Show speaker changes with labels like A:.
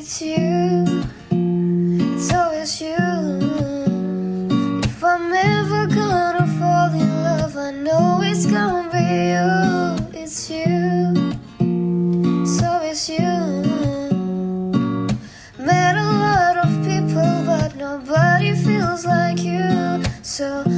A: it's you, it's always you. If I'm ever gonna fall in love, I know it's gonna be you. It's you, it's always you. Met a lot of people, but nobody feels like you. So